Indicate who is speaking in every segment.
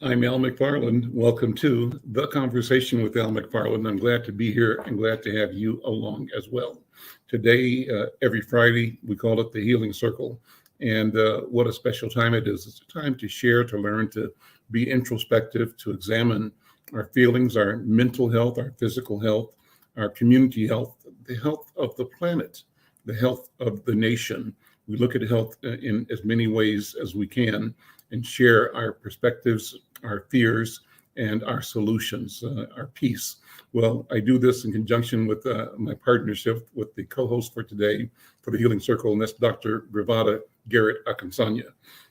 Speaker 1: I'm Al McFarlane. Welcome to the Conversation with Al McFarlane. I'm glad to be here and glad to have you along as well. Today, every Friday, we call it the Healing Circle. And what a special time it is. It's a time to share, to learn, to be introspective, to examine our feelings, our mental health, our physical health, our community health, the health of the planet, the health of the nation. We look at health in as many ways as we can and share our perspectives, our fears, and our solutions, our peace. Well, I do this in conjunction with my partnership with the co-host for today for the Healing Circle, and that's Dr. Bravada Garrett-Akinsanya.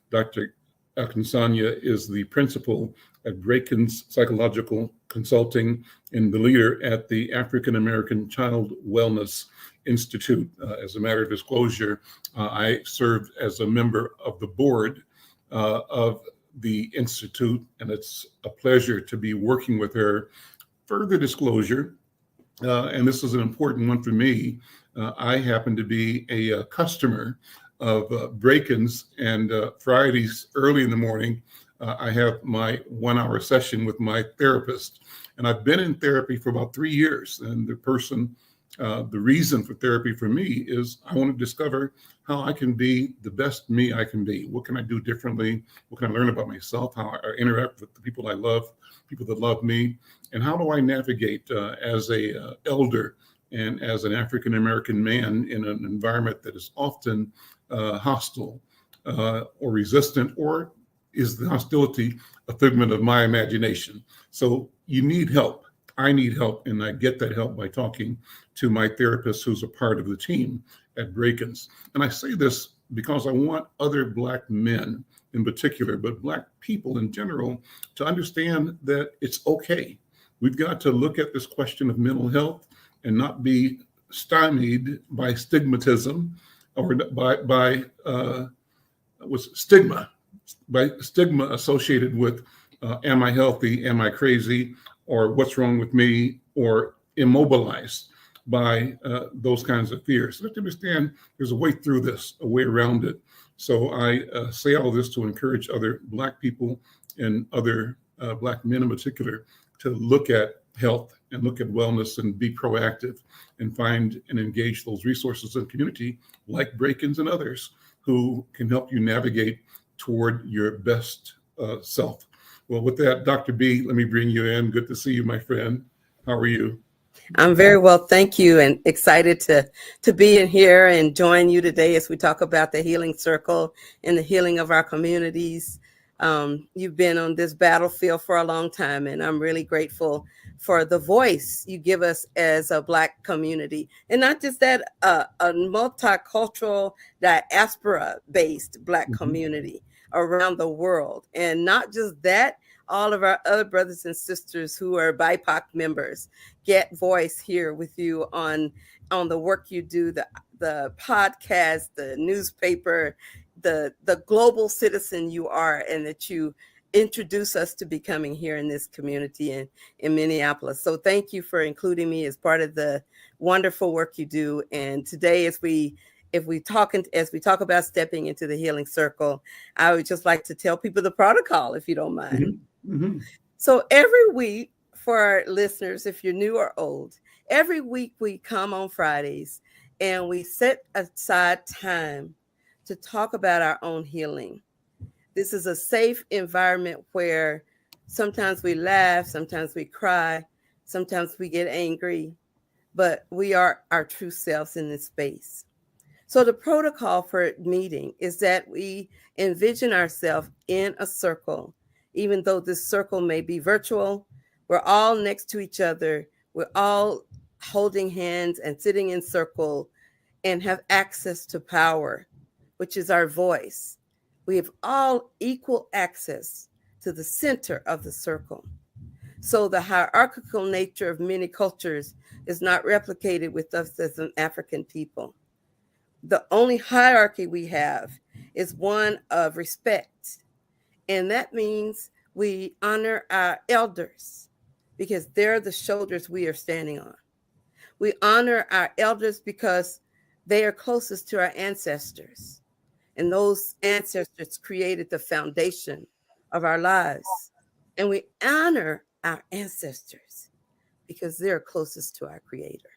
Speaker 1: Dr. Akinsanya is the principal at Braken's Psychological Consulting and the leader at the African American Child Wellness Institute. As a matter of disclosure, I served as a member of the board of the Institute, and it's a pleasure to be working with her. Further disclosure, and this is an important one for me, I happen to be a customer of Braken's, and Fridays early in the morning, I have my 1 hour session with my therapist. And I've been in therapy for about 3 years. And the reason for therapy for me is I want to discover how I can be the best me I can be. What can I do differently? What can I learn about myself? How I interact with the people I love, people that love me, and how do I navigate as a elder and as an African American man in an environment that is often hostile or resistant, or is the hostility a figment of my imagination? So you need help. I need help, and I get that help by talking to my therapist who's a part of the team at Braken's. And I say this because I want other Black men in particular, but Black people in general, to understand that it's okay. We've got to look at this question of mental health and not be stymied by stigmatism or by stigma associated with am I healthy, am I crazy, or what's wrong with me, or immobilized by those kinds of fears. So you have to understand there's a way through this, a way around it. So I say all this to encourage other Black people and other Black men in particular to look at health and look at wellness and be proactive and find and engage those resources in community like Braken's and others who can help you navigate toward your best self. Well, with that, Dr. B, let me bring you in. Good to see you, my friend. How are you?
Speaker 2: I'm very well, thank you, and excited to be in here and join you today as we talk about the healing circle and the healing of our communities. You've been on this battlefield for a long time, and I'm really grateful for the voice you give us as a Black community. And not just that, a multicultural, diaspora-based Black community around the world. And not just that, all of our other brothers and sisters who are BIPOC members get voice here with you on the work you do, the podcast, the newspaper, the global citizen you are, and that you introduce us to becoming here in this community in Minneapolis. So thank you for including me as part of the wonderful work you do. And today, as we talk about stepping into the healing circle, I would just like to tell people the protocol, if you don't mind.
Speaker 1: Mm-hmm.
Speaker 2: So every week, for our listeners, if you're new or old, every week we come on Fridays and we set aside time to talk about our own healing. This is a safe environment where sometimes we laugh, sometimes we cry, sometimes we get angry, but we are our true selves in this space. So the protocol for meeting is that we envision ourselves in a circle. Even though this circle may be virtual, we're all next to each other. We're all holding hands and sitting in circle and have access to power, which is our voice. We have all equal access to the center of the circle. So the hierarchical nature of many cultures is not replicated with us as an African people. The only hierarchy we have is one of respect. And that means we honor our elders because they're the shoulders we are standing on. We honor our elders because they are closest to our ancestors. And those ancestors created the foundation of our lives. And we honor our ancestors because they're closest to our Creator.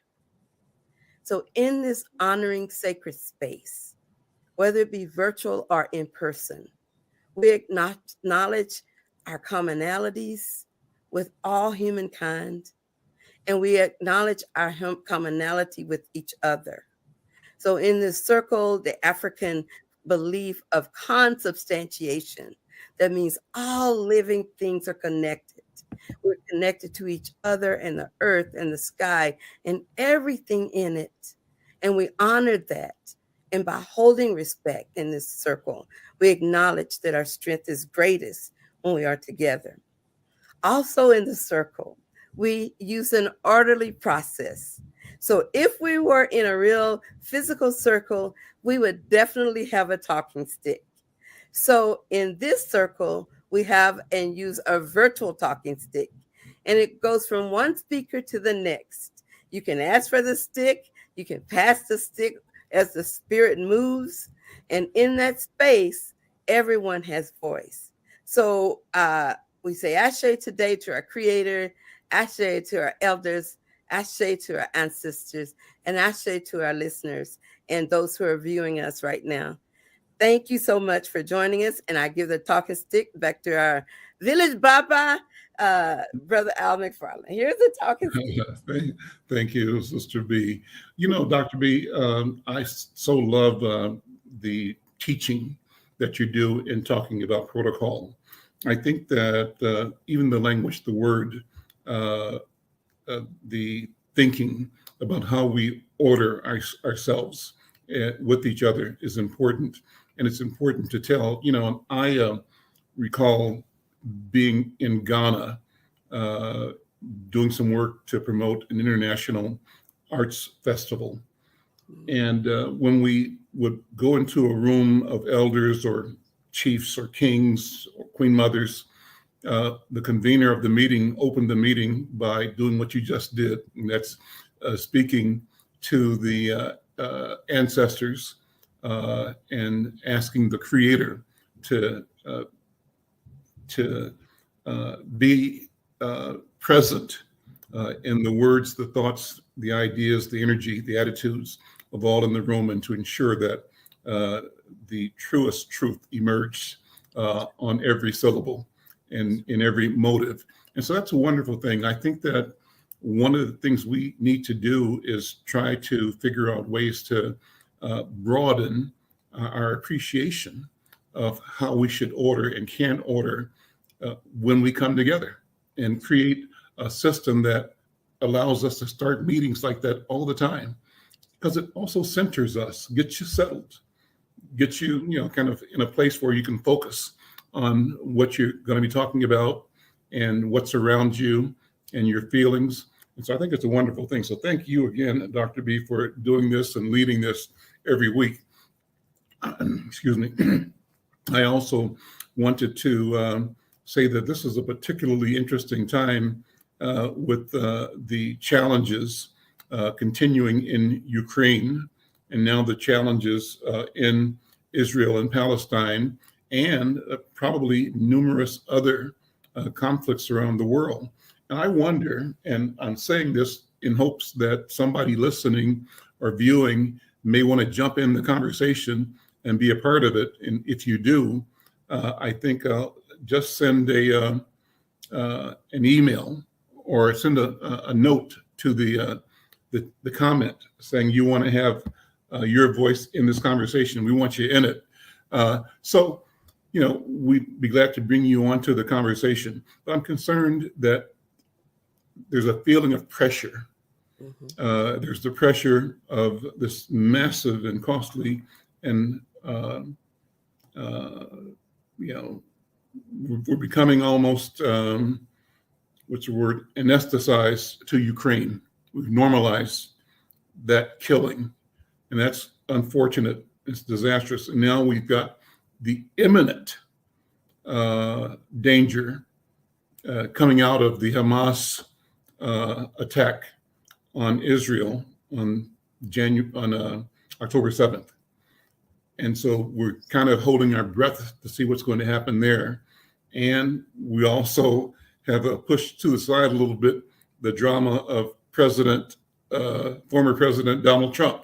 Speaker 2: So in this honoring sacred space, whether it be virtual or in person, we acknowledge our commonalities with all humankind, and we acknowledge our commonality with each other. So in this circle, the African belief of consubstantiation, that means all living things are connected. We're connected to each other and the earth and the sky and everything in it. And we honored that. And by holding respect in this circle, we acknowledge that our strength is greatest when we are together. Also in the circle, we use an orderly process. So if we were in a real physical circle, we would definitely have a talking stick. So in this circle, we have and use a virtual talking stick, and it goes from one speaker to the next. You can ask for the stick, you can pass the stick as the spirit moves, and in that space, everyone has voice. So we say Ashe today to our Creator, Ashe to our elders, Ashe to our ancestors, and Ashe to our listeners and those who are viewing us right now. Thank you so much for joining us. And I give the talking stick back to our village Baba, Brother Al McFarlane. Here's the talking stick.
Speaker 1: Thank you, Sister B. You know, Dr. B, I so love the teaching that you do in talking about protocol. I think that even the language, the word, the thinking about how we order ourselves with each other is important. And it's important to tell, you know, I recall being in Ghana, doing some work to promote an international arts festival. And when we would go into a room of elders or chiefs or kings or queen mothers, the convener of the meeting opened the meeting by doing what you just did. And that's speaking to the ancestors and asking the Creator to be present in the words, the thoughts, the ideas, the energy, the attitudes of all in the room, and to ensure that the truest truth emerged on every syllable and in every motive. And so that's a wonderful thing. I think that one of the things we need to do is try to figure out ways to broaden our appreciation of how we should order and can order when we come together, and create a system that allows us to start meetings like that all the time, because it also centers us, gets you settled, gets you, you know, kind of in a place where you can focus on what you're going to be talking about and what's around you and your feelings. And so I think it's a wonderful thing. So thank you again, Dr. B, for doing this and leading this every week. Excuse me. I also wanted to say that this is a particularly interesting time with the challenges continuing in Ukraine, and now the challenges in Israel and Palestine, and probably numerous other conflicts around the world. And I wonder, and I'm saying this in hopes that somebody listening or viewing may want to jump in the conversation and be a part of it. And if you do, I think just send an email or send a note to the comment saying you want to have your voice in this conversation. We want you in it. So, you know, we'd be glad to bring you onto the conversation. But I'm concerned that there's a feeling of pressure. Mm-hmm. There's the pressure of this massive and costly and, you know, we're becoming almost, what's the word, anesthetized to Ukraine. We've normalized that killing, and that's unfortunate. It's disastrous. And now we've got the imminent danger coming out of the Hamas attack on Israel on October 7th. And so we're kind of holding our breath to see what's going to happen there. And we also have pushed to the side a little bit the drama of former President Donald Trump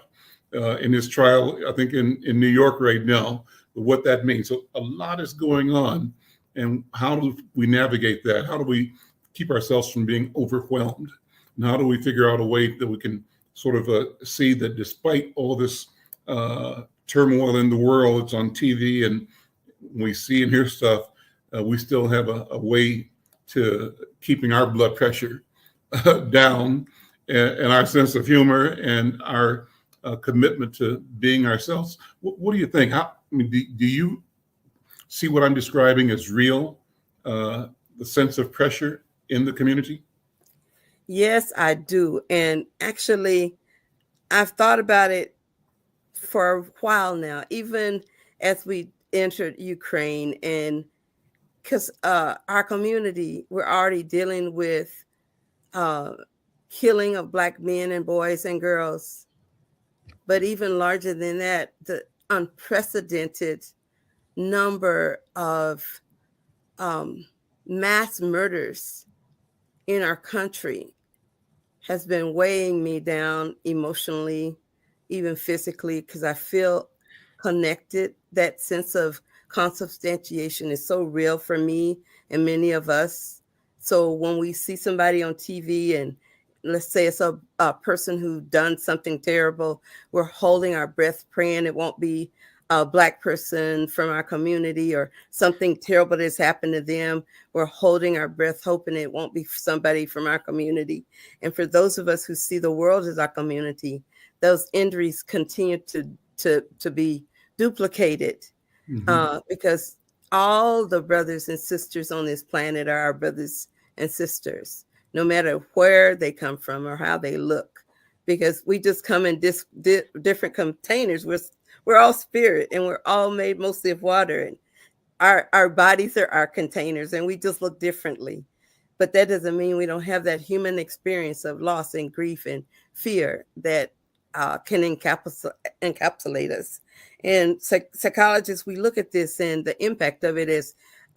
Speaker 1: in his trial, I think in New York right now, what that means. So a lot is going on. And how do we navigate that? How do we keep ourselves from being overwhelmed? And how do we figure out a way that we can sort of see that despite all this turmoil in the world, it's on TV and we see and hear stuff, we still have a way to keeping our blood pressure down, and our sense of humor and our commitment to being ourselves. What do you think? Do you see what I'm describing as real, the sense of pressure in the community?
Speaker 2: Yes, I do. And actually, I've thought about it for a while now, even as we entered Ukraine, and because our community, we're already dealing with killing of Black men and boys and girls. But even larger than that, the unprecedented number of mass murders in our country has been weighing me down emotionally, even physically, because I feel connected. That sense of consubstantiation is so real for me and many of us. So when we see somebody on TV, and let's say it's a person who done something terrible, we're holding our breath praying it won't be a Black person from our community, or something terrible that's happened to them. We're holding our breath hoping it won't be somebody from our community. And for those of us who see the world as our community, those injuries continue to be duplicated, because all the brothers and sisters on this planet are our brothers and sisters, no matter where they come from or how they look, because we just come in different containers. We're all spirit, and we're all made mostly of water, and our bodies are our containers, and we just look differently. But that doesn't mean we don't have that human experience of loss and grief and fear that can encapsulate us. And psychologists, we look at this, and the impact of it is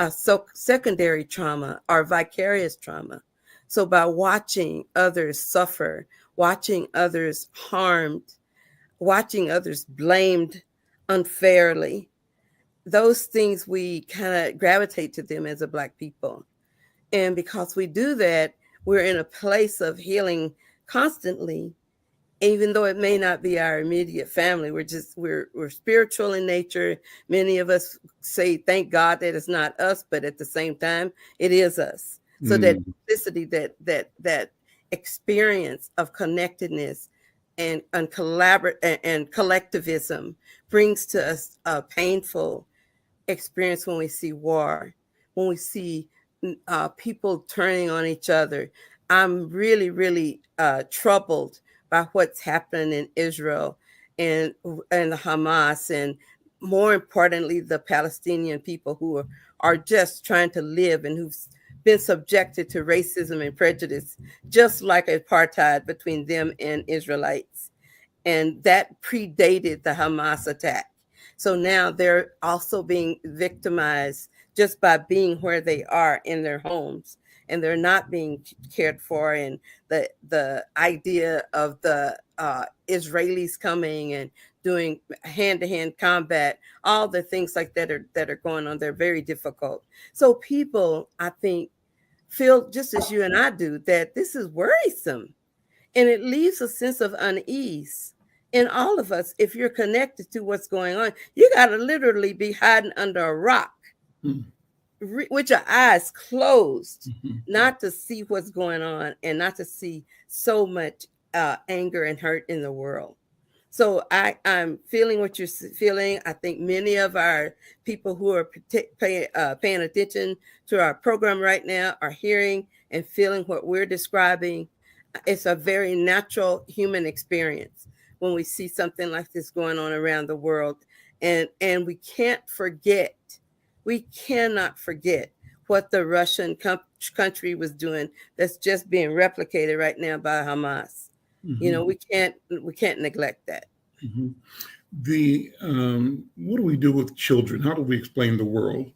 Speaker 2: secondary trauma or vicarious trauma. So by watching others suffer, watching others harmed, watching others blamed unfairly, those things, we kind of gravitate to them as a Black people. And because we do that, we're in a place of healing constantly, even though it may not be our immediate family. We're spiritual in nature. Many of us say, thank God that it's not us, but at the same time, it is us. So that simplicity, that experience of connectedness and collectivism brings to us a painful experience when we see war, when we see people turning on each other. I'm really, really troubled by what's happening in Israel and the Hamas, and more importantly, the Palestinian people who are just trying to live and who've been subjected to racism and prejudice, just like apartheid between them and Israelites. And that predated the Hamas attack. So now they're also being victimized just by being where they are in their homes, and they're not being cared for. And the idea of the Israelis coming and doing hand-to-hand combat, all the things like that are going on, they're very difficult. So people, I think, feel just as you and I do, that this is worrisome, and it leaves a sense of unease in all of us. If you're connected to what's going on, you got to literally be hiding under a rock with your eyes closed, not to see what's going on and not to see so much anger and hurt in the world. So I'm feeling what you're feeling. I think many of our people who are paying attention to our program right now are hearing and feeling what we're describing. It's a very natural human experience when we see something like this going on around the world. And we cannot forget what the Russian country was doing that's just being replicated right now by Hamas. You know, we can't neglect that.
Speaker 1: What do we do with children? How do we explain the world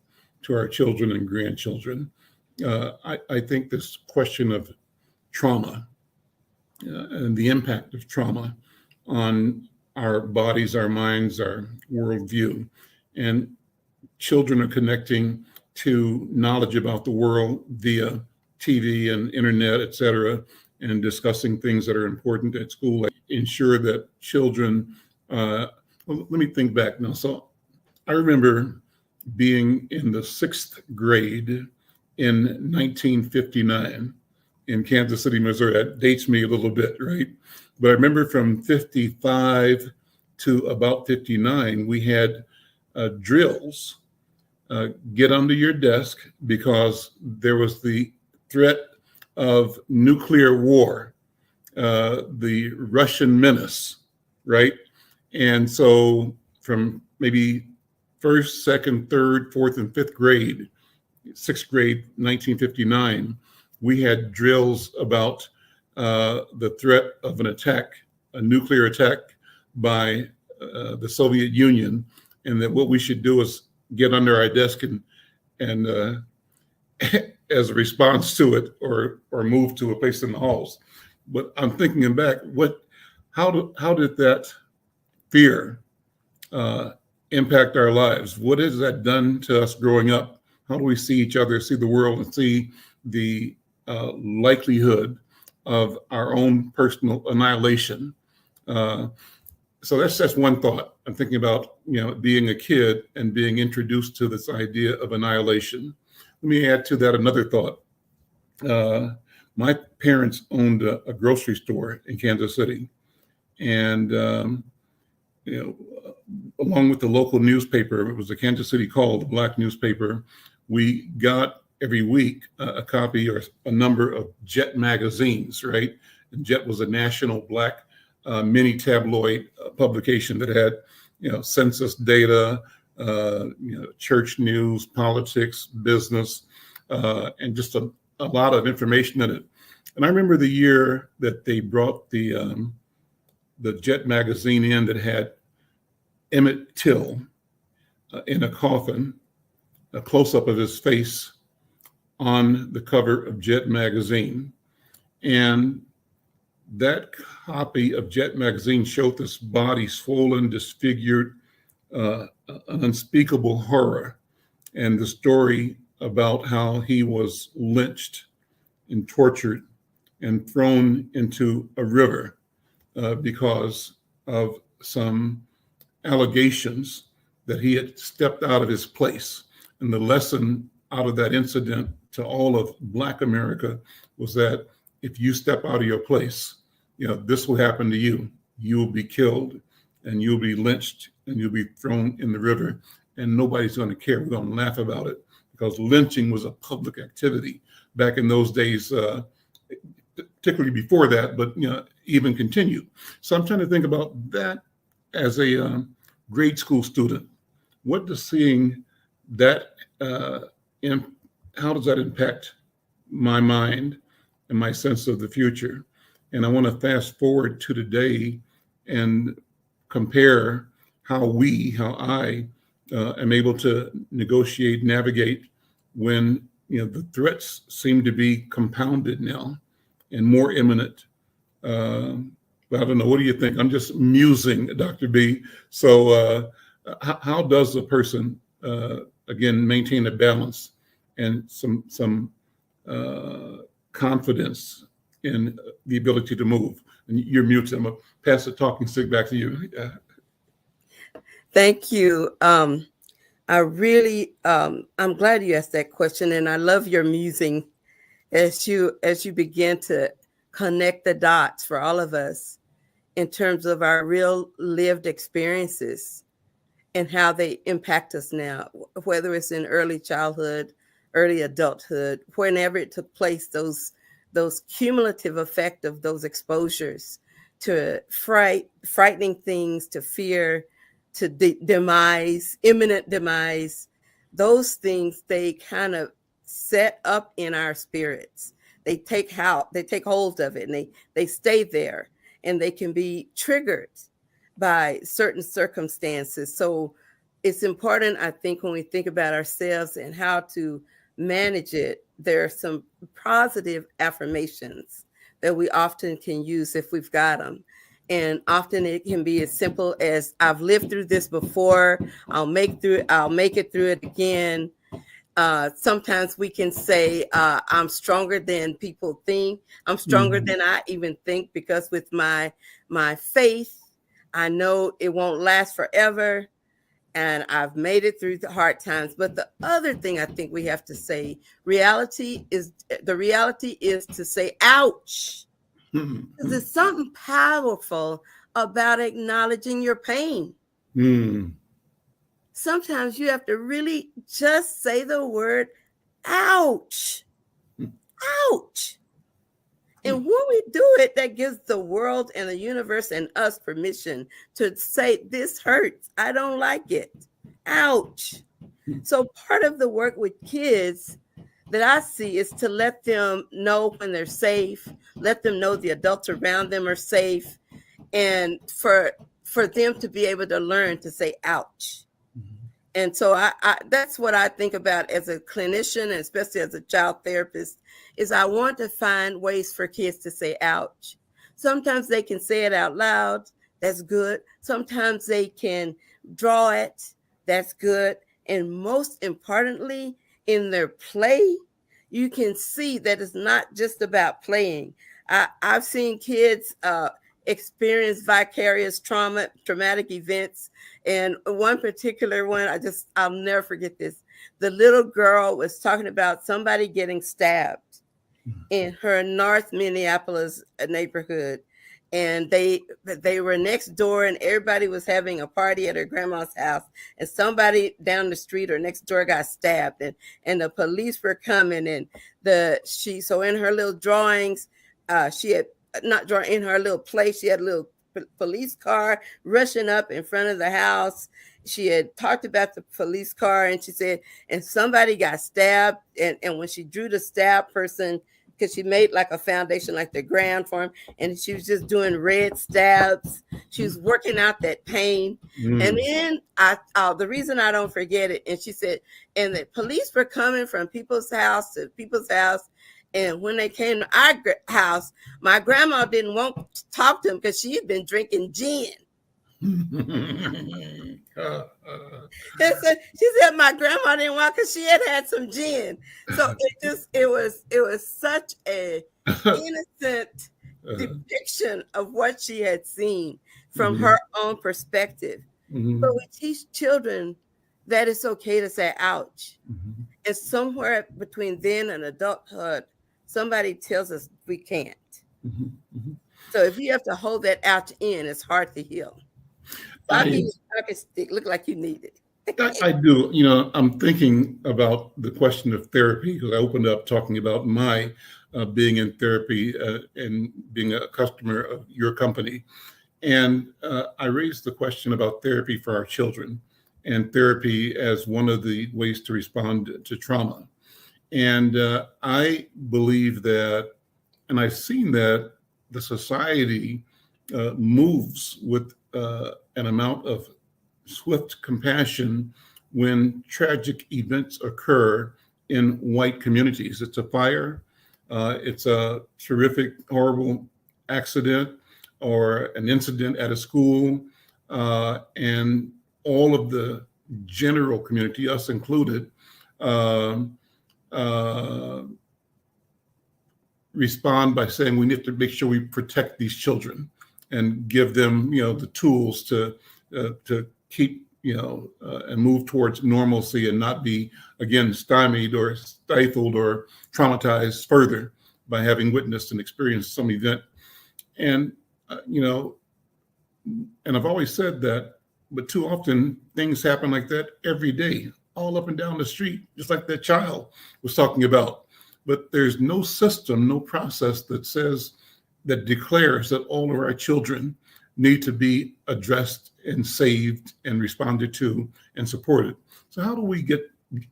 Speaker 1: to our children and grandchildren. I think this question of trauma and the impact of trauma on our bodies, our minds, our worldview, and children are connecting to knowledge about the world via TV and internet, et cetera, and discussing things that are important at school. Ensure that children, well, let me think back now. So I remember being in the 6th grade in 1959 in Kansas City, Missouri. That dates me a little bit, right? But I remember from 55 to about 59, we had drills. Get under your desk because there was the threat of nuclear war, the Russian menace, right? And so from maybe 1st, 2nd, 3rd, 4th, and 5th grade, 6th grade, 1959, we had drills about the threat of an attack, a nuclear attack by the Soviet Union, and that what we should do is get under our desk and as a response to it, or move to a place in the halls. But I'm thinking back, how did that fear impact our lives? What has that done to us growing up? How do we see each other, see the world, and see the likelihood of our own personal annihilation? So that's one thought. I'm thinking about, being a kid and being introduced to this idea of annihilation. Let me add to that another thought. My parents owned a grocery store in Kansas City, and along with the local newspaper, it was the Kansas City Call, the Black newspaper. We got every week a copy or a number of Jet magazines, right? And Jet was a national Black mini tabloid publication that had, census data, church news, politics, business, and just a lot of information in it. And I remember the year that they brought the Jet magazine in that had Emmett Till in a coffin, a close-up of his face on the cover of Jet magazine. And that copy of Jet magazine showed this body swollen, disfigured, an unspeakable horror, and the story about how he was lynched and tortured and thrown into a river because of some allegations that he had stepped out of his place. And the lesson out of that incident to all of Black America was that if you step out of your place, this will happen to you. You will be killed, and you'll be lynched, and you'll be thrown in the river, and nobody's going to care. We're going to laugh about it because lynching was a public activity back in those days, particularly before that, but even continued. So I'm trying to think about that as a grade school student. What does seeing that, how does that impact my mind and my sense of the future? And I want to fast forward to today and compare how I am able to negotiate, navigate when the threats seem to be compounded now and more imminent. I don't know. What do you think? I'm just musing, Dr. B. So how does a person, again, maintain a balance and some confidence in the ability to move? And you're muted. I'm going to pass the talking stick back to you.
Speaker 2: Thank you. I really, I'm glad you asked that question, and I love your musing as you begin to connect the dots for all of us in terms of our real lived experiences and how they impact us now, whether it's in early childhood, early adulthood, whenever it took place, those cumulative effect of those exposures to frightening things, to fear, to demise, imminent demise. Those things, they kind of set up in our spirits. They take hold of it, and they stay there, and they can be triggered by certain circumstances. So it's important, I think, when we think about ourselves and how to manage it, there are some positive affirmations that we often can use if we've got them. And often it can be as simple as, I've lived through this before, I'll make it through it again. Sometimes we can say, I'm stronger than people think. I'm stronger than I even think, because with my faith, I know it won't last forever, and I've made it through the hard times. But the other thing I think we have to say, reality is to say, ouch. Because there's something powerful about acknowledging your pain. Sometimes you have to really just say the word, ouch, ouch. And when we do it, that gives the world and the universe and us permission to say, this hurts. I don't like it. Ouch. So part of the work with kids that I see is to let them know when they're safe, let them know the adults around them are safe, and for them to be able to learn to say, ouch. And so I that's what I think about as a clinician, and especially as a child therapist, is I want to find ways for kids to say, ouch. Sometimes they can say it out loud. That's good. Sometimes they can draw it. That's good. And most importantly, in their play, you can see that it's not just about playing. I've seen kids experience vicarious traumatic events. And one particular one, I'll never forget this. The little girl was talking about somebody getting stabbed in her North Minneapolis neighborhood. And they were next door, and everybody was having a party at her grandma's house, and somebody down the street or next door got stabbed, and the police were coming, and so in her little drawings, she had not drawn in her little place, she had a little police car rushing up in front of the house. She had talked about the police car, and she said, and somebody got stabbed, and when she drew the stab person, because she made like a foundation, like the ground for him, and she was just doing red stabs. She was working out that pain. And then the reason I don't forget it, and she said, and the police were coming from people's house to people's house. And when they came to our house, my grandma didn't want to talk to them because she had been drinking gin. She said my grandma didn't want because she had some gin. So it was such a innocent depiction of what she had seen from her own perspective. But we teach children that it's okay to say ouch. And somewhere between then and adulthood, somebody tells us we can't. So if you have to hold that ouch in, it's hard to heal. Look like you need it.
Speaker 1: I do. I'm thinking about the question of therapy, because I opened up talking about my being in therapy and being a customer of your company. And I raised the question about therapy for our children and therapy as one of the ways to respond to trauma. And I believe that, and I've seen that the society moves with an amount of swift compassion when tragic events occur in white communities. It's a fire, it's a terrific, horrible accident, or an incident at a school, and all of the general community, us included, respond by saying we need to make sure we protect these children and give them, the tools to keep, and move towards normalcy and not be, again, stymied or stifled or traumatized further by having witnessed and experienced some event. And, and I've always said that, but too often things happen like that every day, all up and down the street, just like that child was talking about. But there's no system, no process that declares that all of our children need to be addressed and saved and responded to and supported. So how do we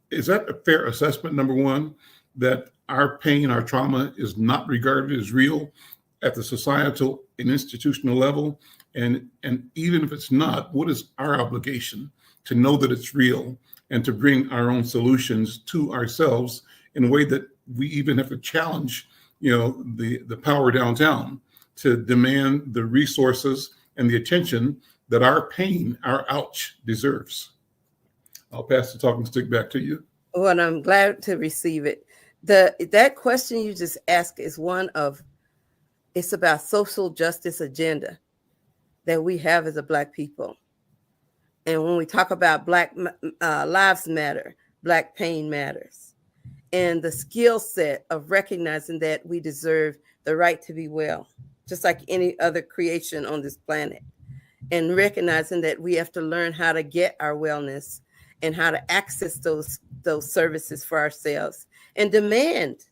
Speaker 1: is that a fair assessment, number one, that our pain, our trauma is not regarded as real at the societal and institutional level? And even if it's not, what is our obligation to know that it's real, and to bring our own solutions to ourselves in a way that we even have to challenge, the power downtown to demand the resources and the attention that our pain, our ouch, deserves. I'll pass the talking stick back to you.
Speaker 2: Well, I'm glad to receive it. That question you just asked is it's about social justice agenda that we have as a Black people. And when we talk about Black lives matter, Black pain matters, and the skill set of recognizing that we deserve the right to be well, just like any other creation on this planet, and recognizing that we have to learn how to get our wellness and how to access those services for ourselves, and demand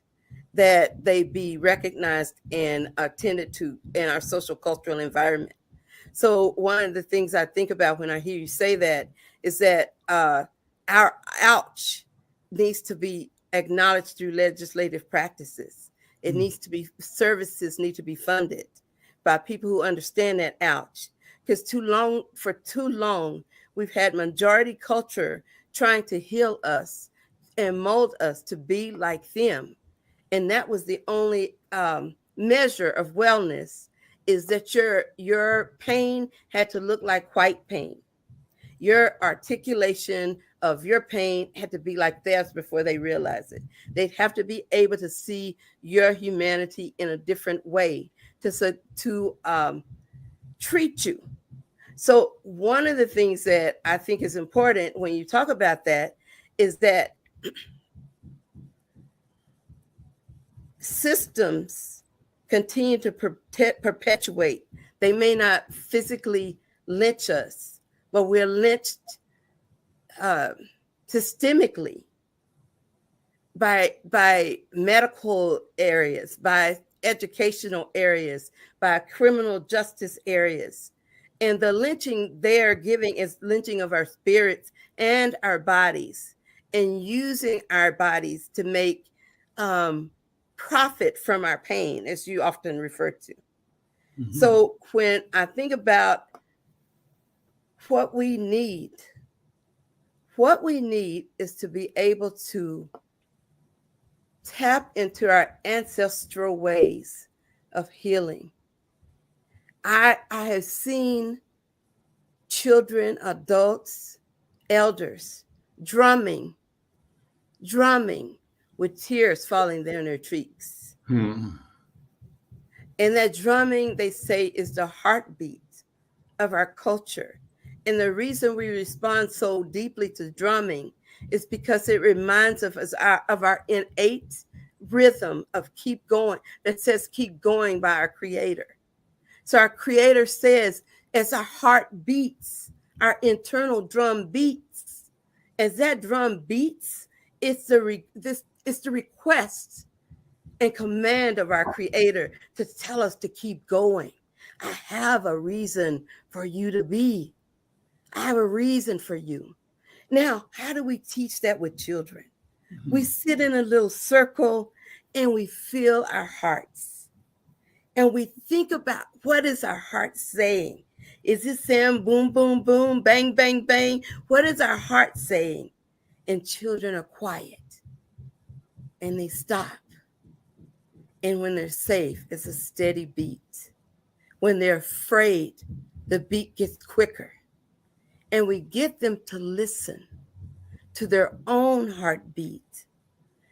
Speaker 2: that they be recognized and attended to in our social cultural environment. So one of the things I think about when I hear you say that is that our ouch needs to be acknowledged through legislative practices. It needs to be, services need to be funded by people who understand that ouch. Because for too long, we've had majority culture trying to heal us and mold us to be like them. And that was the only measure of wellness, is that your pain had to look like white pain. Your articulation of your pain had to be like theirs before they realize it. They'd have to be able to see your humanity in a different way to treat you. So one of the things that I think is important when you talk about that is that systems continue to perpetuate. They may not physically lynch us, but we're lynched systemically by medical areas, by educational areas, by criminal justice areas. And the lynching they're giving is lynching of our spirits and our bodies, and using our bodies to make profit from our pain, as you often refer to. Mm-hmm. So when I think about what we need is to be able to tap into our ancestral ways of healing. I have seen children, adults, elders drumming with tears falling down their cheeks. And that drumming, they say, is the heartbeat of our culture. And the reason we respond so deeply to drumming is because it reminds us of our innate rhythm of keep going, that says keep going by our Creator. So our Creator says, as our heart beats, our internal drum beats, as that drum beats, it's the request and command of our Creator to tell us to keep going. I have a reason for you to be. I have a reason for you. Now, how do we teach that with children? Mm-hmm. We sit in a little circle and we feel our hearts. And we think about, what is our heart saying? Is it saying boom, boom, boom, bang, bang, bang? What is our heart saying? And children are quiet and they stop. And when they're safe, it's a steady beat. When they're afraid, the beat gets quicker. And we get them to listen to their own heartbeat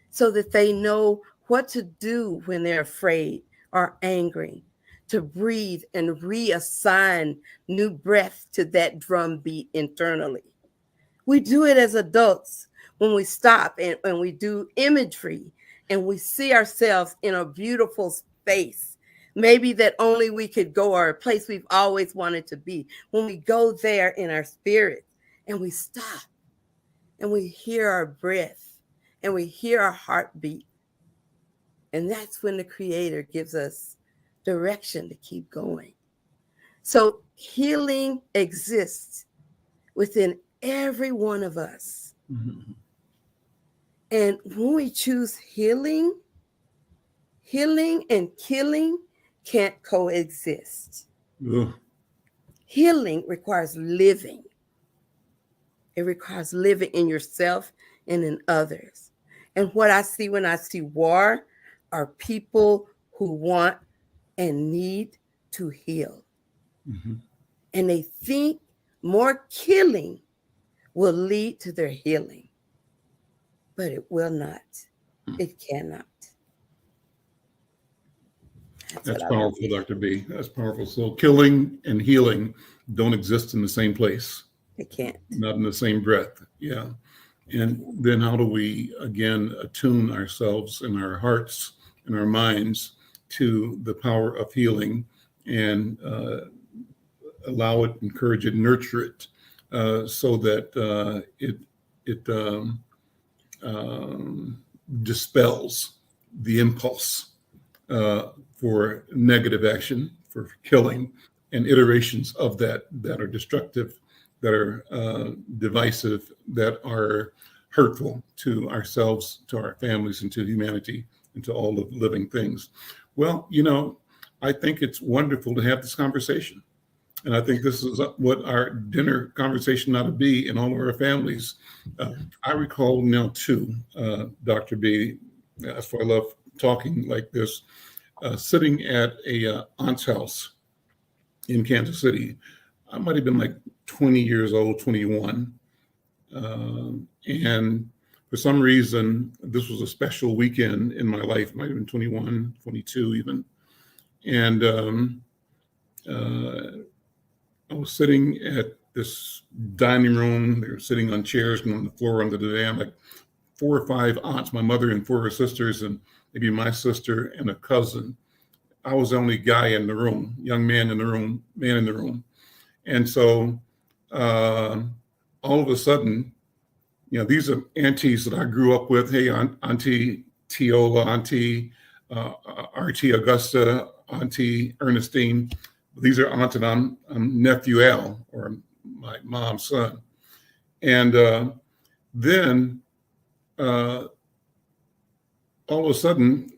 Speaker 2: so that they know what to do when they're afraid or angry, to breathe and reassign new breath to that drum beat internally. We do it as adults when we stop and we do imagery and we see ourselves in a beautiful space, maybe that only we could go, or a place we've always wanted to be. When we go there in our spirit and we stop and we hear our breath and we hear our heartbeat, and that's when the Creator gives us direction to keep going. So healing exists within every one of us. Mm-hmm. And when we choose healing and killing can't coexist. Ugh. Healing requires living. It requires living in yourself and in others. And what I see when I see war are people who want and need to heal.
Speaker 1: Mm-hmm.
Speaker 2: And they think more killing will lead to their healing. But it will not. It cannot.
Speaker 1: That's powerful, Dr. B. That's powerful. So killing and healing don't exist in the same place.
Speaker 2: They can't.
Speaker 1: Not in the same breath. Yeah. And then how do we, again, attune ourselves and our hearts and our minds to the power of healing and allow it, encourage it, nurture it so that it dispels the impulse for negative action, for killing, and iterations of that are destructive, that are divisive, that are hurtful to ourselves, to our families, and to humanity, and to all of living things. Well, I think it's wonderful to have this conversation. And I think this is what our dinner conversation ought to be in all of our families. I recall now too, Dr. B, that's why I love talking like this, sitting at a aunt's house in Kansas City. I might have been like 20 years old, 21. And for some reason, this was a special weekend in my life, might have been 21, 22 even. And I was sitting at this dining room. They were sitting on chairs and on the floor under the dam, like 4 or 5 aunts, my mother and 4 of her sisters, and maybe my sister and a cousin. I was the only guy in the room, young man in the room. And so all of a sudden, these are aunties that I grew up with. Hey, Auntie Tiola, Auntie R.T. Augusta, Auntie Ernestine. These are aunt and I'm nephew Al, or my mom's son. And then all of a sudden,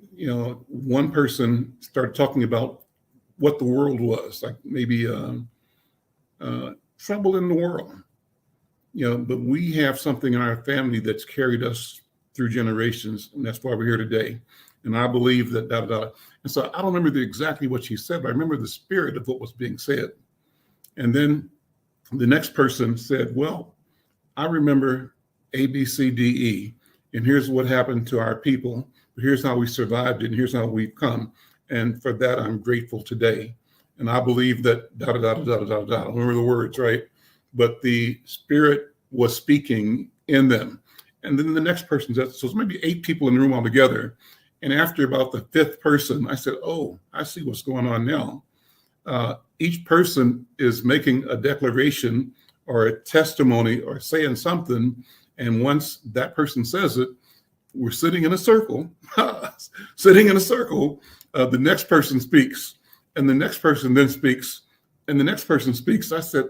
Speaker 1: one person started talking about what the world was, like maybe trouble in the world. But we have something in our family that's carried us through generations, and that's why we're here today. And I believe that, And so I don't remember exactly what she said, but I remember the spirit of what was being said. And then the next person said, well, I remember A, B, C, D, E, and here's what happened to our people. Here's how we survived it, and here's how we've come. And for that, I'm grateful today. And I believe that, I don't remember the words, right? But the spirit was speaking in them. And then the next person said, so it's maybe 8 people in the room altogether. And after about the 5th person, I said, oh, I see what's going on now. Each person is making a declaration or a testimony or saying something. And once that person says it, we're sitting in a circle, the next person speaks, and the next person then speaks, and the next person speaks. I said,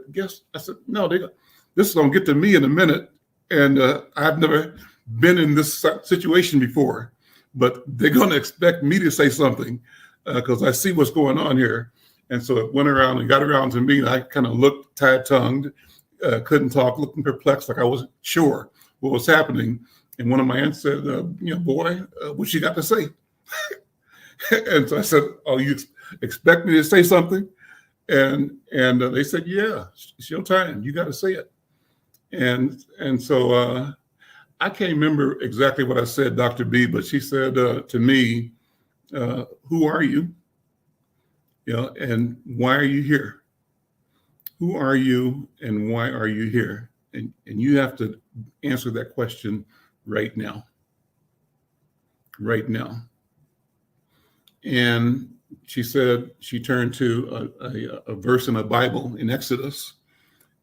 Speaker 1: no, this is going to get to me in a minute. And I've never been in this situation before. But they're going to expect me to say something because I see what's going on here. And so it went around and got around to me. And I kind of looked tight-tongued, couldn't talk, looking perplexed, like I wasn't sure what was happening. And one of my aunts said, boy, what you got to say? And so I said, oh, you expect me to say something? And they said, yeah, it's your time. You got to say it. And so I can't remember exactly what I said, Dr. B, but she said to me, who are you? And why are you here? Who are you and why are you here? And you have to answer that question right now. Right now. And she said she turned to a verse in the Bible in Exodus.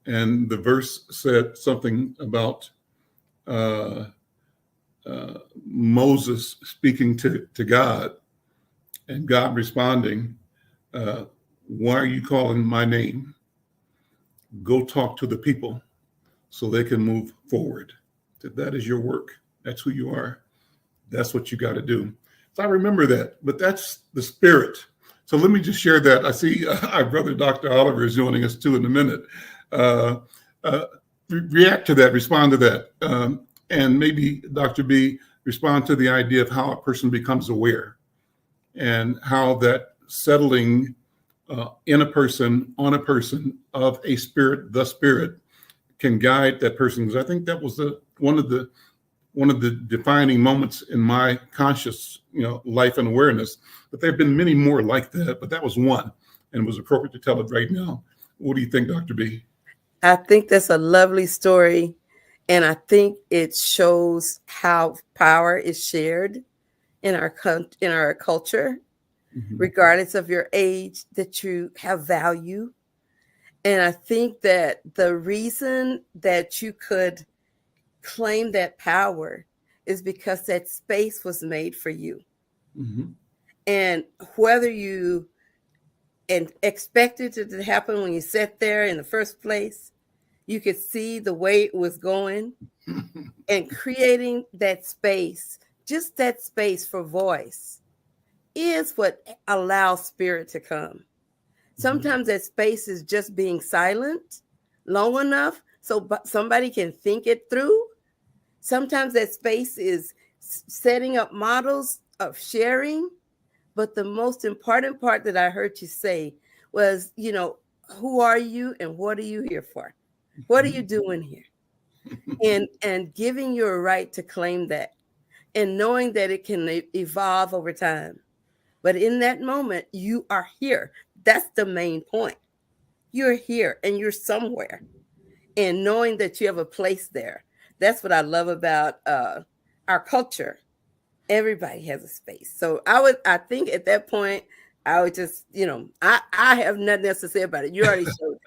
Speaker 1: And the verse said something about Moses speaking to God and God responding, why are you calling my name? Go talk to the people so they can move forward. That is your work. That's who you are. That's what you got to do. So I remember that, but that's the spirit. So let me just share that. I see our brother, Dr. Oliver, is joining us too in a minute. react to that, respond to that, and maybe Dr. B, respond to the idea of how a person becomes aware and how that settling in a person, on a person of a spirit, the spirit, can guide that person. Because I think that was one of the defining moments in my conscious, life and awareness. But there have been many more like that, but that was one, and it was appropriate to tell it right now. What do you think, Dr. B?
Speaker 2: I think that's a lovely story. And I think it shows how power is shared in our culture, regardless of your age, that you have value. And I think that the reason that you could claim that power is because that space was made for you. And whether you expected it to happen when you sat there in the first place, you could see the way it was going and creating that space, just that space for voice, is what allows spirit to come. Sometimes that space is just being silent long enough so somebody can think it through. Sometimes that space is setting up models of sharing. But the most important part that I heard you say was, who are you and what are you here for? What are you doing here? And giving you a right to claim that and knowing that it can evolve over time. But in that moment, you are here. That's the main point. You're here and you're somewhere. And knowing that you have a place there. That's what I love about our culture. Everybody has a space. So I think at that point, I would just, I have nothing else to say about it. You already showed it.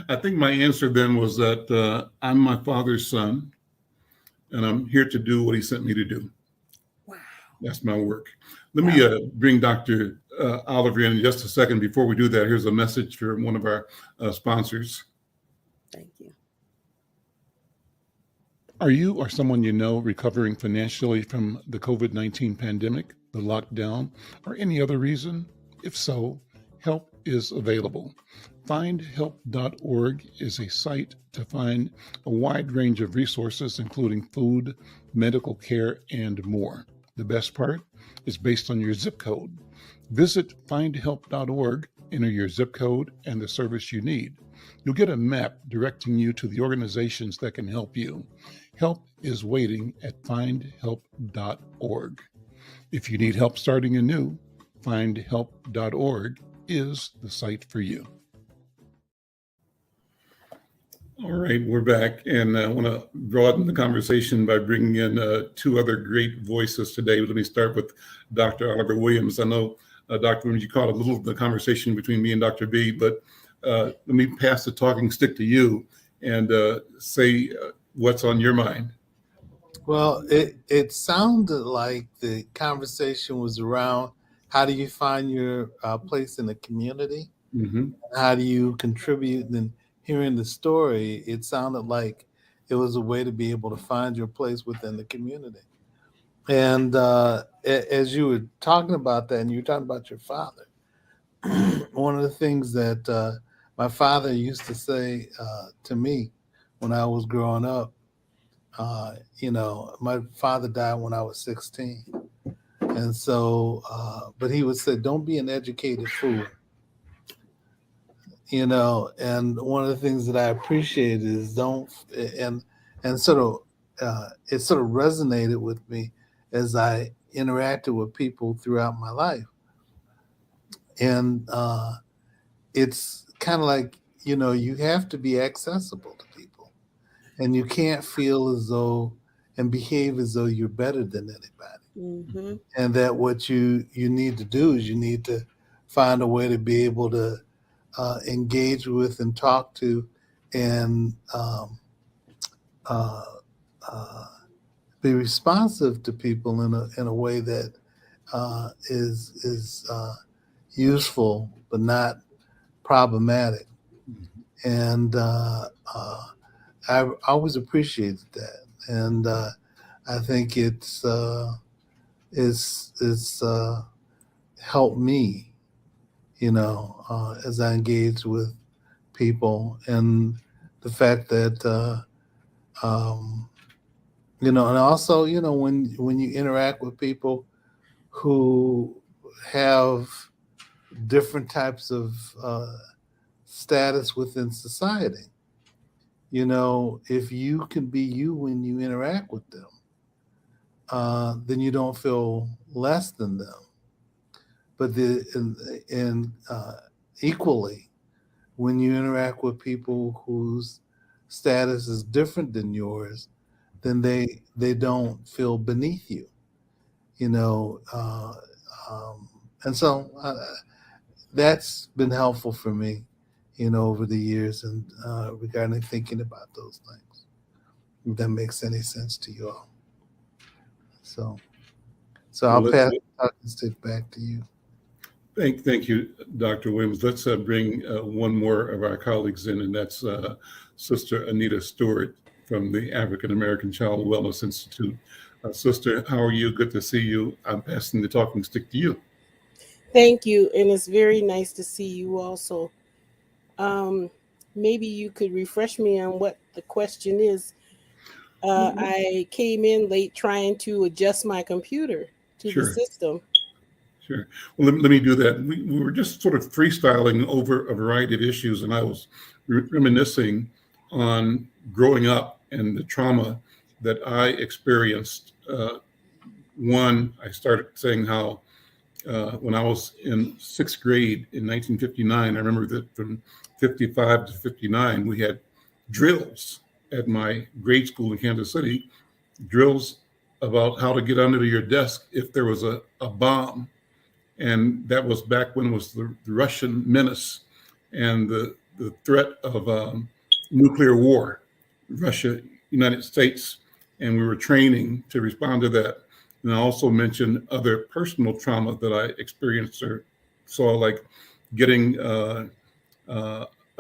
Speaker 1: I think my answer then was that I'm my father's son, and I'm here to do what he sent me to do.
Speaker 2: Wow.
Speaker 1: That's my work. Let me bring Dr. Oliver in just a second. Before we do that, here's a message from one of our sponsors.
Speaker 2: Thank you.
Speaker 1: Are you or someone you know recovering financially from the COVID-19 pandemic, the lockdown, or any other reason? If so, help is available. Findhelp.org is a site to find a wide range of resources, including food, medical care, and more. The best part is based on your zip code. Visit findhelp.org, enter your zip code and the service you need. You'll get a map directing you to the organizations that can help you. Help is waiting at findhelp.org. If you need help starting anew, findhelp.org is the site for you. All right, we're back, and I want to broaden the conversation by bringing in two other great voices today. Let me start with Dr. Oliver Williams. I know, Dr. Williams, you caught a little of the conversation between me and Dr. B, but let me pass the talking stick to you and say what's on your mind.
Speaker 3: Well, it sounded like the conversation was around how do you find your place in the community? How do you contribute? And hearing the story, it sounded like it was a way to be able to find your place within the community. And as you were talking about that, and you were talking about your father, one of the things that my father used to say to me when I was growing up, my father died when I was 16. And so, but he would say, don't be an educated fool. And one of the things that I appreciate is and sort of, it sort of resonated with me as I interacted with people throughout my life. And it's kind of like, you have to be accessible to people, and you can't feel as though and behave as though you're better than anybody. And that what you need to do is you need to find a way to be able to engage with and talk to and be responsive to people in a way that is useful but not problematic. And I always appreciated that, and I think it's helped me, as I engage with people. And the fact that and also when you interact with people who have different types of status within society, if you can be you when you interact with them, then you don't feel less than them. But equally, when you interact with people whose status is different than yours, then they don't feel beneath you, and so that's been helpful for me, over the years, and regarding thinking about those things. If that makes any sense to you all. So I'll
Speaker 1: Well,
Speaker 3: pass the talking stick back to you.
Speaker 1: Thank you, Dr. Williams. Let's bring one more of our colleagues in, and that's Sister Anita Stewart from the African American Child Wellness Institute. Sister, how are you? Good to see you. I'm passing the talking stick to you.
Speaker 4: Thank you, and it's very nice to see you also. Maybe you could refresh me on what the question is. I came in late trying to adjust my computer to the system.
Speaker 1: Sure. Well, let me do that. We were just sort of freestyling over a variety of issues, and I was reminiscing on growing up and the trauma that I experienced. One, I started saying how when I was in sixth grade in 1959, I remember that from 55 to 59, we had drills at my grade school in Kansas City, drills about how to get under your desk if there was a bomb. And that was back when it was the Russian menace and the threat of nuclear war, Russia, United States. And we were training to respond to that. And I also mentioned other personal trauma that I experienced or saw, like getting a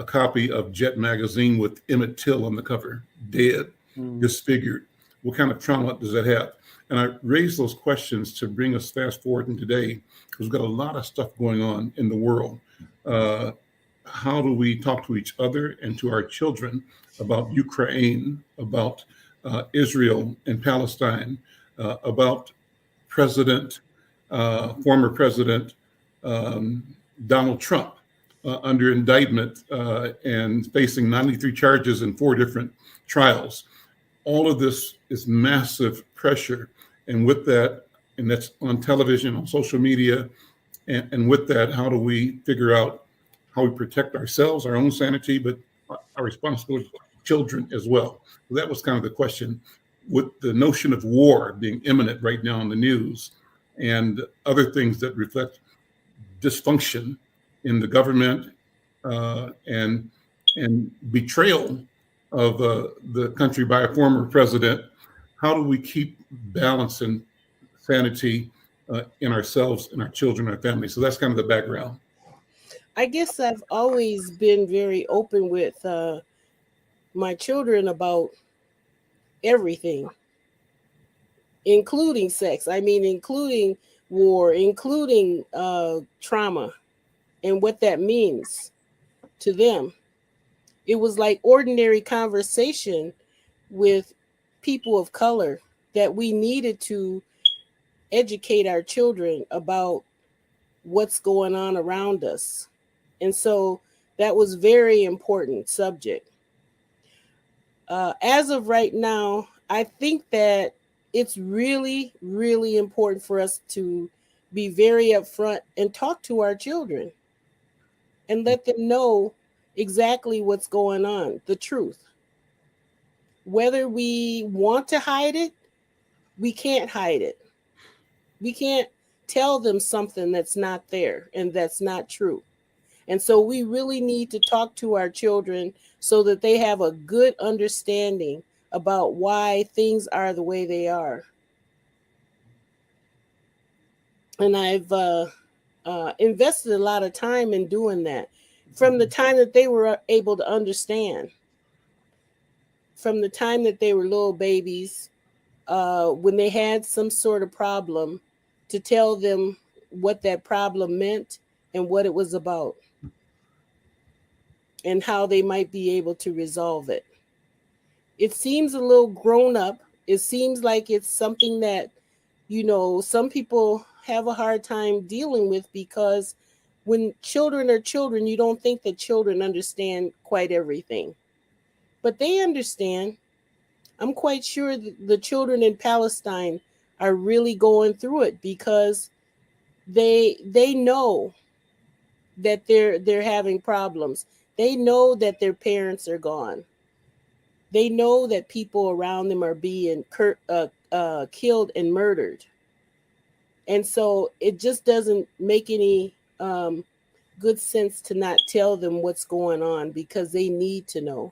Speaker 1: copy of Jet magazine with Emmett Till on the cover, dead, disfigured. What kind of trauma does that have? And I raised those questions to bring us fast forward in today, because we've got a lot of stuff going on in the world. How do we talk to each other and to our children about Ukraine, about Israel and Palestine, about former President Donald Trump under indictment and facing 93 charges in 4 different trials? All of this is massive pressure. And with that, and that's on television, on social media, and with that, how do we figure out how we protect ourselves, our own sanity, but our responsibility to children as well? So that was kind of the question. With the notion of war being imminent right now in the news, and other things that reflect dysfunction in the government and betrayal of the country by a former president, how do we keep balance and sanity in ourselves, in our children, our families? So that's kind of the background.
Speaker 4: I guess I've always been very open with my children about everything, including sex. I mean, including war, including trauma and what that means to them. It was like ordinary conversation with people of color that we needed to educate our children about what's going on around us. And so that was very important subject. As of right now, I think that it's really, really important for us to be very upfront and talk to our children and let them know exactly what's going on, the truth. Whether we want to hide it, we can't hide it. We can't tell them something that's not there and that's not true. And so we really need to talk to our children so that they have a good understanding about why things are the way they are. And I've invested a lot of time in doing that from the time that they were able to understand, from the time that they were little babies, when they had some sort of problem, to tell them what that problem meant and what it was about. and how they might be able to resolve it. It seems a little grown up. It seems like it's something that, some people have a hard time dealing with, because when children are children, you don't think that children understand quite everything. But they understand. I'm quite sure that the children in Palestine are really going through it, because they know that they're having problems. They know that their parents are gone. They know that people around them are being killed and murdered. And so it just doesn't make any good sense to not tell them what's going on, because they need to know,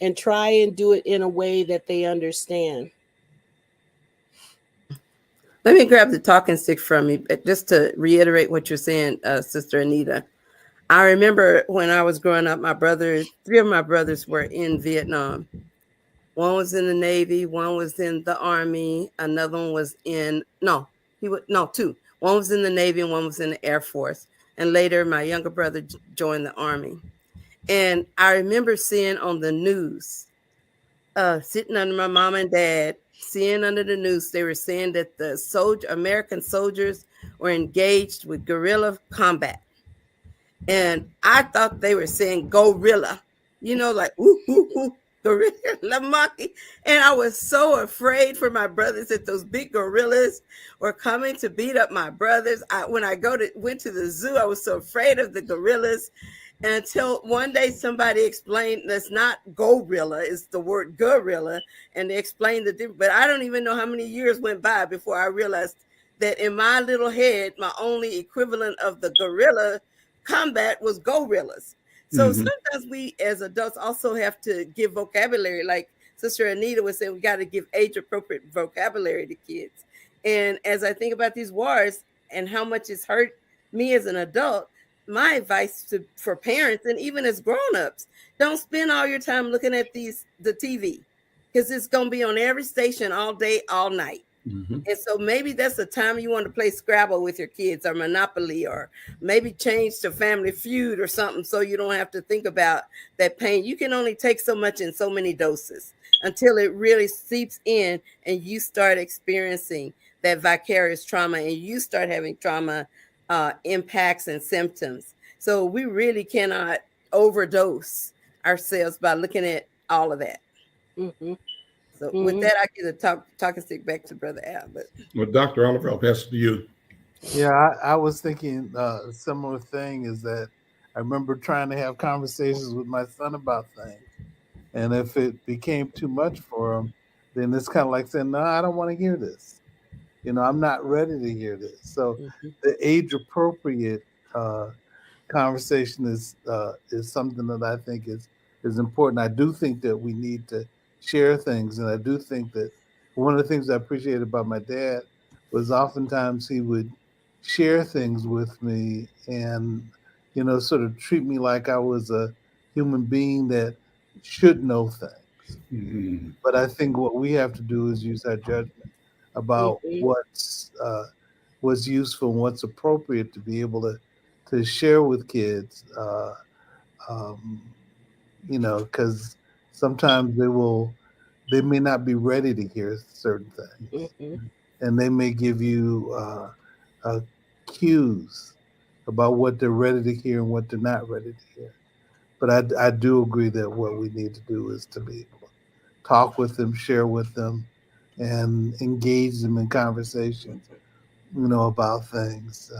Speaker 4: and try and do it in a way that they understand.
Speaker 2: Let me grab the talking stick from you, just to reiterate what you're saying, Sister Anita. I remember when I was growing up, three of my brothers were in Vietnam. One was in the Navy, one was in the Army, another one was two. One was in the Navy and one was in the Air Force. And later, my younger brother joined the Army. And I remember seeing on the news, sitting under my mom and dad, seeing under the news, they were saying that the American soldiers were engaged with guerrilla combat. And I thought they were saying gorilla, like ooh, ooh, ooh, gorilla monkey. And I was so afraid for my brothers that those big gorillas were coming to beat up my brothers. When I went to the zoo, I was so afraid of the gorillas, until one day somebody explained that's not gorilla, it's the word gorilla, and they explained the difference. But I don't even know how many years went by before I realized that in my little head, my only equivalent of the gorilla combat was gorillas. So sometimes we as adults also have to give vocabulary, like Sister Anita was saying, we got to give age appropriate vocabulary to kids. And as I think about these wars and how much it's hurt me as an adult, my advice for parents and even as grown-ups, don't spend all your time looking at the TV, because it's going to be on every station all day, all night. And so maybe that's the time you want to play Scrabble with your kids, or Monopoly, or maybe change to Family Feud or something, so you don't have to think about that pain. You can only take so much in so many doses until it really seeps in and you start experiencing that vicarious trauma and you start having trauma impacts and symptoms. So we really cannot overdose ourselves by looking at all of that. So with that, I give the talking stick back to Brother Al.
Speaker 1: Well, Dr. Oliver, I'll pass it to you.
Speaker 3: Yeah, I was thinking a similar thing, is that I remember trying to have conversations with my son about things. And if it became too much for him, then it's kind of like saying, no, I don't want to hear this. I'm not ready to hear this. So the age appropriate conversation is something that I think is important. I do think that we need to share things. And I do think that one of the things I appreciated about my dad was oftentimes he would share things with me and, sort of treat me like I was a human being that should know things. But I think what we have to do is use our judgment about what's useful and what's appropriate to be able to share with kids, because sometimes they may not be ready to hear certain things, and they may give you cues about what they're ready to hear and what they're not ready to hear. But I do agree that what we need to do is to be able to talk with them, share with them, and engage them in conversations, about things,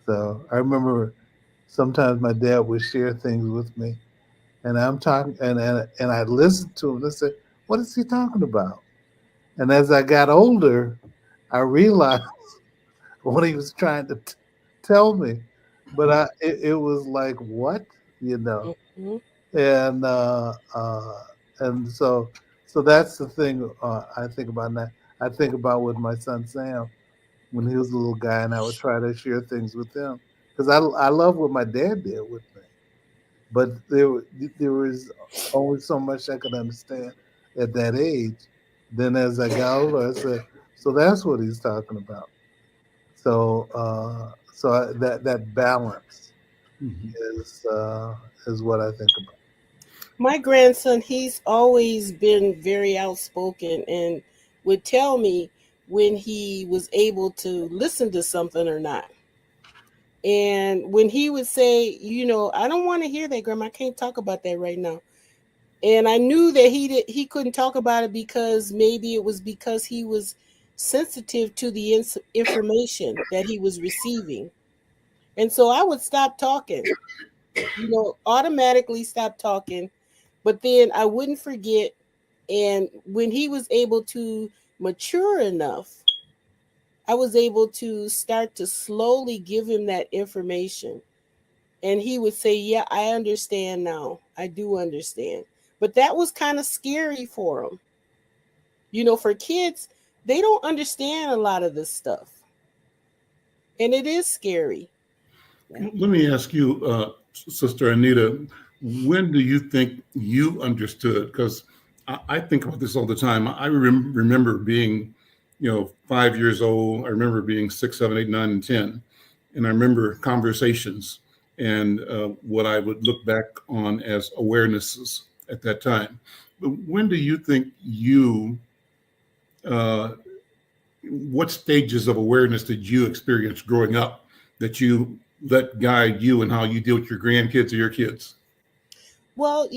Speaker 3: So I remember sometimes my dad would share things with me, and I'm talking, and I listened to him and say, "What is he talking about?" And as I got older, I realized what he was trying to tell me, but it was like, what, and so that's the thing I think about now. I think about with my son Sam when he was a little guy, and I would try to share things with him because I love what my dad did with me, but there was only so much I could understand at that age. Then as I got older, I said, so that's what he's talking about. So that balance is what I think about.
Speaker 4: My grandson, he's always been very outspoken and would tell me when he was able to listen to something or not. And when he would say, I don't want to hear that, Grandma, I can't talk about that right now. And I knew that he couldn't talk about it because maybe it was because he was sensitive to the information that he was receiving. And so I would stop talking, automatically stop talking, but then I wouldn't forget. And when he was able to mature enough, I was able to start to slowly give him that information. And he would say, yeah, I understand now. I do understand. But that was kind of scary for him. For kids, they don't understand a lot of this stuff. And it is scary.
Speaker 2: Yeah.
Speaker 1: Let me ask you, Sister Anita, when do you think you understood? Because I think about this all the time. I remember being, 5 years old. I remember being 6, 7, 8, 9, and 10. And I remember conversations and what I would look back on as awarenesses at that time. But when do you think what stages of awareness did you experience growing up that you let guide you and how you deal with your grandkids or your kids?
Speaker 4: Well,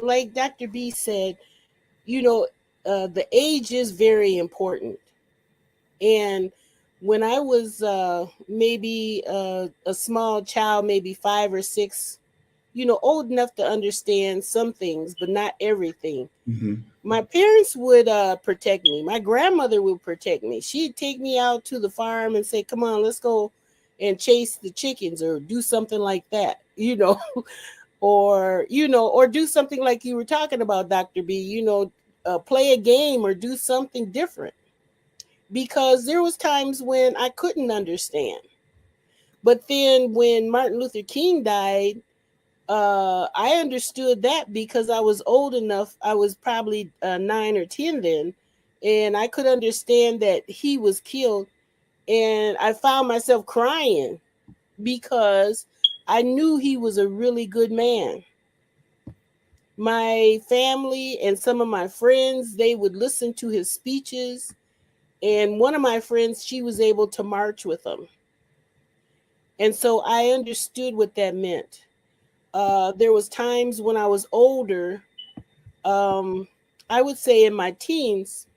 Speaker 4: like Dr. B said, the age is very important. And when I was maybe a small child, maybe 5 or 6, old enough to understand some things, but not everything.
Speaker 1: Mm-hmm.
Speaker 4: My parents would protect me. My grandmother would protect me. She'd take me out to the farm and say, come on, let's go and chase the chickens or do something like that, or do something like you were talking about, Dr. B, play a game or do something different. Because there was times when I couldn't understand. But then when Martin Luther King died, I understood that because I was old enough. I was probably 9 or 10 then, and I could understand that he was killed. And I found myself crying because I knew he was a really good man. My family and some of my friends, they would listen to his speeches. And one of my friends, she was able to march with him. And so I understood what that meant. There was times when I was older, I would say in my teens,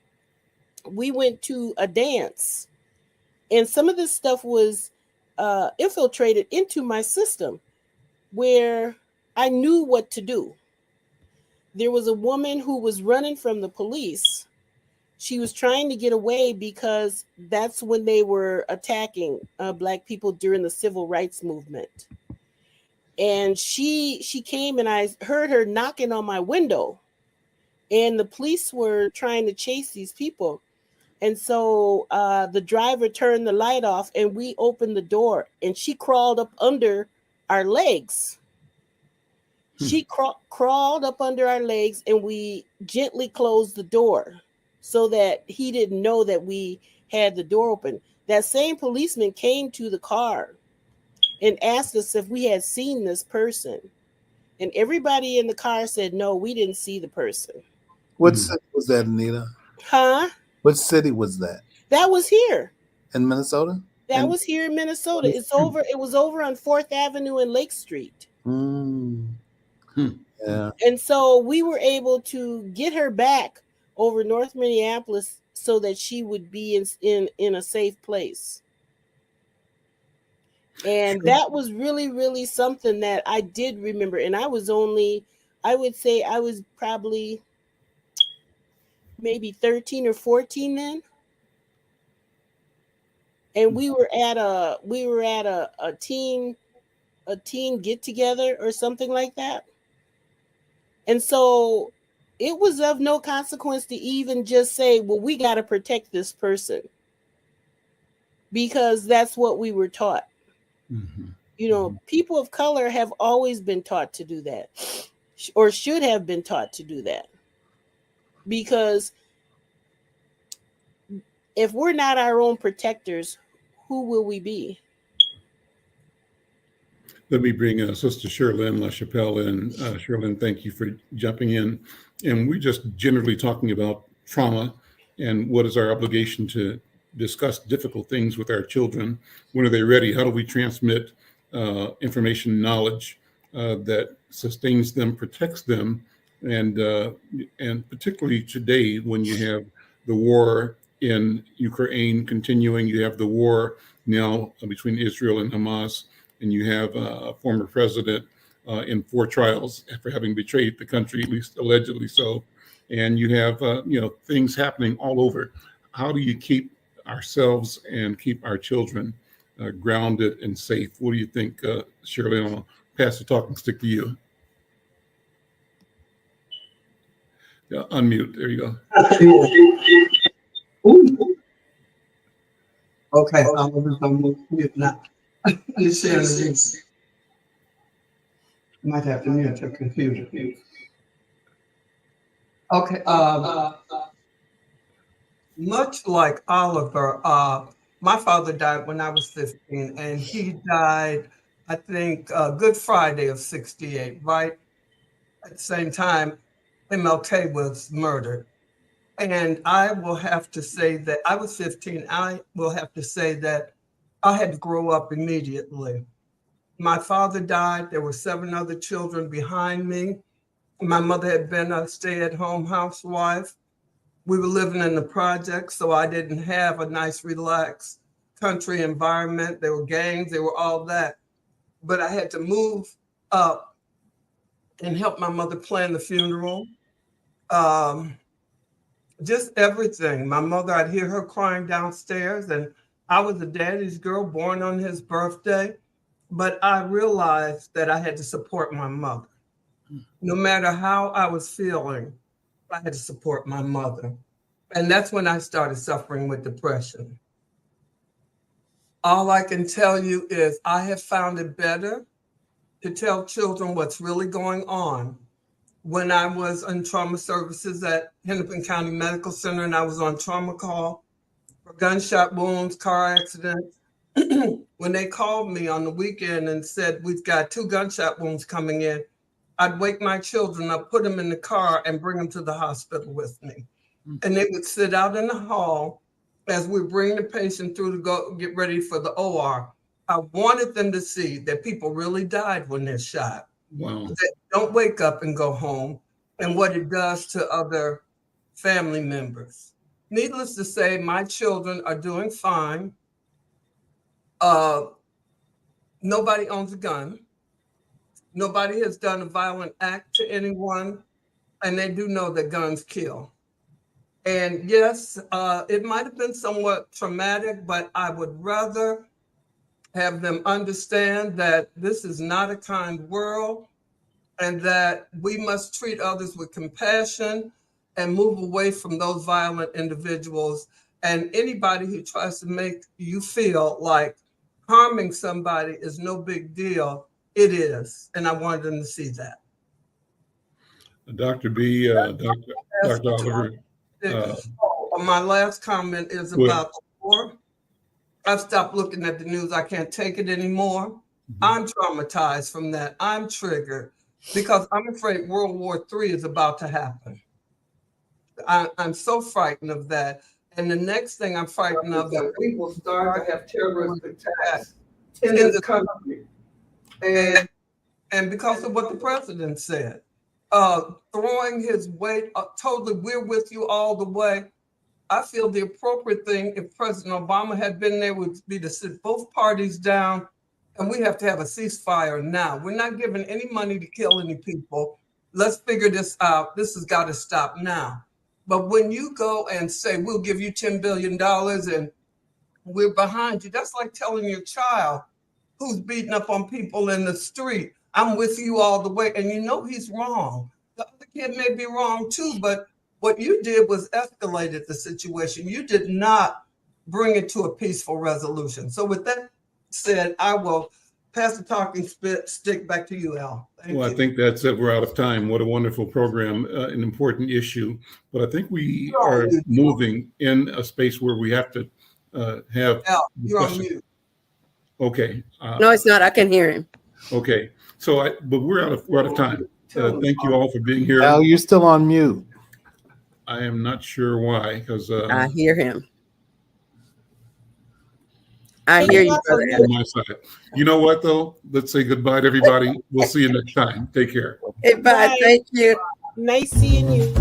Speaker 4: we went to a dance. And some of this stuff was infiltrated into my system where I knew what to do. There was a woman who was running from the police. She was trying to get away because that's when they were attacking Black people during the civil rights movement. And she came and I heard her knocking on my window. And the police were trying to chase these people. And so the driver turned the light off and we opened the door and she crawled up under our legs. She crawled up under our legs and we gently closed the door so that he didn't know that we had the door open. That same policeman came to the car and asked us if we had seen this person. And everybody in the car said, no, we didn't see the person.
Speaker 3: What city was that, Anita?
Speaker 4: Huh?
Speaker 3: What city was that?
Speaker 4: That was here.
Speaker 3: In Minnesota?
Speaker 4: That was here in Minnesota. It was over on 4th Avenue and Lake Street.
Speaker 3: Yeah.
Speaker 4: And so we were able to get her back over North Minneapolis so that she would be in a safe place. And that was really, really something that I did remember. And I would say I was probably maybe 13 or 14 then. And we were at a teen get together or something like that. And so it was of no consequence to even just say, well, we got to protect this person, because that's what we were taught.
Speaker 1: Mm-hmm.
Speaker 4: People of color have always been taught to do that, or should have been taught to do that, because if we're not our own protectors, who will we be?
Speaker 1: Let me bring Sister Sherlyn LaChapelle in. Sherlyn, thank you for jumping in. And we're just generally talking about trauma and what is our obligation to discuss difficult things with our children. When are they ready? How do we transmit information, knowledge that sustains them, protects them, and particularly today when you have the war in Ukraine continuing, you have the war now between Israel and Hamas, and you have a former president in 4 trials for having betrayed the country, at least allegedly so, and you have things happening all over. How do you keep ourselves and keep our children grounded and safe? What do you think, Shirley? I'll pass the talking stick to you. Yeah, unmute. There you go.
Speaker 5: Okay, I'm going to mute now. Might have to mute your computer. Okay, much like Oliver, my father died when I was 15, and he died, I think, Good Friday of 68, right? At the same time, MLK was murdered. And I will have to say that I was 15. I will have to say that I had to grow up immediately. My father died. There were 7 other children behind me. My mother had been a stay-at-home housewife. We were living in the projects, so I didn't have a nice, relaxed country environment. There were gangs, there were all that. But I had to move up and help my mother plan the funeral. Just everything. My mother, I'd hear her crying downstairs, and I was a daddy's girl born on his birthday. But I realized that I had to support my mother. No matter how I was feeling, I had to support my mother. And that's when I started suffering with depression. All I can tell you is I have found it better to tell children what's really going on. When I was in trauma services at Hennepin County Medical Center and I was on trauma call for gunshot wounds, car accidents, when they called me on the weekend and said, we've got 2 gunshot wounds coming in, I'd wake my children up, put them in the car and bring them to the hospital with me. And they would sit out in the hall as we bring the patient through to go get ready for the OR. I wanted them to see that people really died when they're shot.
Speaker 1: Wow.
Speaker 5: That don't wake up and go home, and what it does to other family members. Needless to say, my children are doing fine. Nobody owns a gun. Nobody has done a violent act to anyone, and they do know that guns kill. And yes, it might have been somewhat traumatic, but I would rather have them understand that this is not a kind world and that we must treat others with compassion and move away from those violent individuals. And anybody who tries to make you feel like harming somebody is no big deal, it is. And I wanted them to see that.
Speaker 1: Dr. B, Dr. Oliver.
Speaker 5: My last comment is about the war. I've stopped looking at the news. I can't take it anymore. Mm-hmm. I'm traumatized from that. I'm triggered because I'm afraid World War III is about to happen. I'm so frightened of that. And the next thing I'm frightened of is that we will start to have terrorist attacks in this country. And because of what the president said, throwing his weight, totally, we're with you all the way. I feel the appropriate thing, if President Obama had been there, would be to sit both parties down, and we have to have a ceasefire now. We're not giving any money to kill any people. Let's figure this out. This has got to stop now. But when you go and say, we'll give you $10 billion and we're behind you, that's like telling your child who's beating up on people in the street, I'm with you all the way. And you know he's wrong. The other kid may be wrong too, but what you did was escalated the situation. You did not bring it to a peaceful resolution. So with that said, I will pass the talking stick back to you, Al. Thank you.
Speaker 1: I think that's it. We're out of time. What a wonderful program, an important issue. But I think we are moving in a space where we have to have
Speaker 5: Al, you're on mute.
Speaker 1: Okay.
Speaker 2: No, it's not. I can hear him.
Speaker 1: Okay. But we're out of time. Thank you all for being here.
Speaker 3: Al, you're still on mute.
Speaker 1: I am not sure why, because
Speaker 2: I hear him. I hear you, Brother
Speaker 1: on
Speaker 2: Alex.
Speaker 1: my side. You know what, though? Let's say goodbye to everybody. We'll see you next time. Take care.
Speaker 2: Hey, bye.
Speaker 4: Bye.
Speaker 2: Thank you.
Speaker 4: Nice seeing you.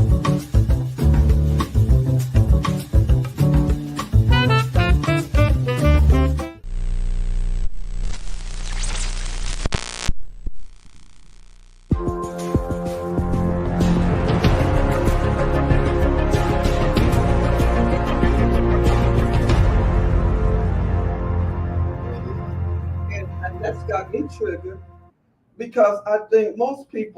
Speaker 5: And that's got me triggered because I think most people